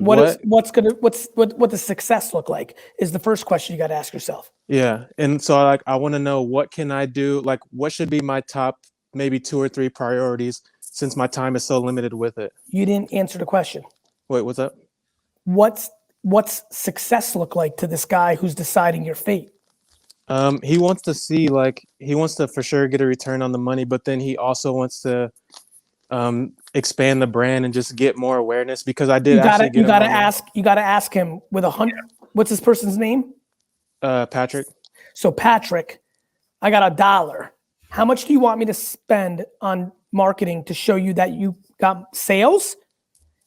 what does success look like is the first question you got to ask yourself. Yeah. And so I want to know, what can I do? Like, what should be my top maybe 2 or 3 priorities since my time is so limited with it? You didn't answer the question. Wait, what's up? What's success look like to this guy who's deciding your fate? He wants to see, like, he wants to for sure get a return on the money, but then he also wants to expand the brand and just get more awareness, because I did you gotta ask him with 100. What's this person's name? Patrick. So Patrick, I got $1. How much do you want me to spend on marketing to show you that you got sales?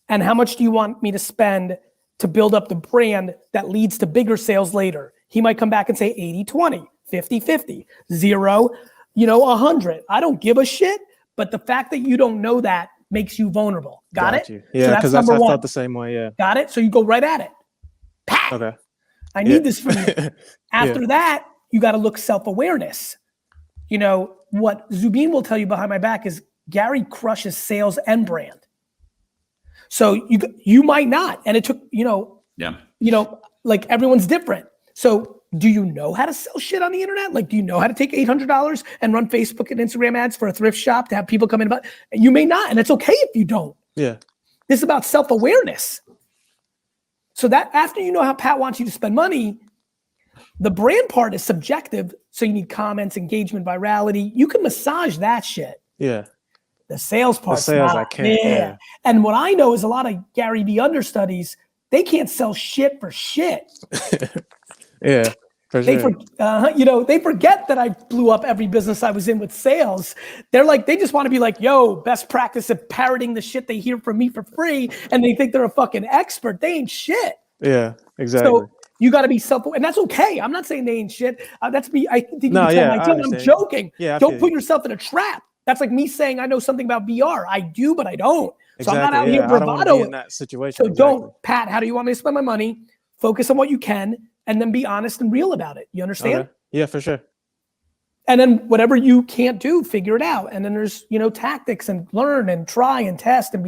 And how much do you want me to spend to build up the brand that leads to bigger sales later? He might come back and say 80-20, 50-50, 0, 100. I don't give a shit. But the fact that you don't know that makes you vulnerable. Got it? You. Yeah, because I felt the same way. Yeah. Got it? So you go right at it. Pat, okay. I need this from you. After that, you got to look self-awareness. What Zubin will tell you behind my back is Gary crushes sales and brand. So you might not. And it took, like everyone's different. So do you know how to sell shit on the internet? Like, do you know how to take $800 and run Facebook and Instagram ads for a thrift shop to have people come in? But you may not, and it's okay if you don't. Yeah. This is about self-awareness. So that after you know how Pat wants you to spend money, the brand part is subjective. So you need comments, engagement, virality. You can massage that shit. Yeah. The sales part. The sales I can't. Yeah. And what I know is a lot of Gary Vee understudies, they can't sell shit for shit. Yeah, for sure. They forget that I blew up every business I was in with sales. They're like, they just want to be like, yo, best practice of parroting the shit they hear from me for free, and they think they're a fucking expert. They ain't shit. Yeah, exactly. So you got to be self-aware, and that's okay. I'm not saying they ain't shit. That's me. I think you can tell my team I'm joking. Yeah, don't put yourself in a trap. That's like me saying I know something about VR. I do, but I don't. So I'm not out here bravado. I don't want to be in that situation. So don't, Pat, how do you want me to spend my money? Focus on what you can, and then be honest and real about it. You understand? Okay. Yeah, for sure. And then whatever you can't do, figure it out. And then there's, tactics, and learn and try and test and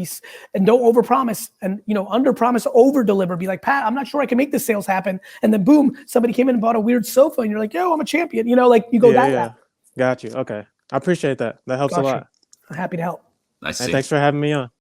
don't overpromise, and, underpromise, over-deliver. Be like, Pat, I'm not sure I can make this sales happen. And then boom, somebody came in and bought a weird sofa and you're like, yo, I'm a champion. You go that route. Got you. Okay. I appreciate that. That helps a lot. I'm happy to help. Nice. Thanks for having me on.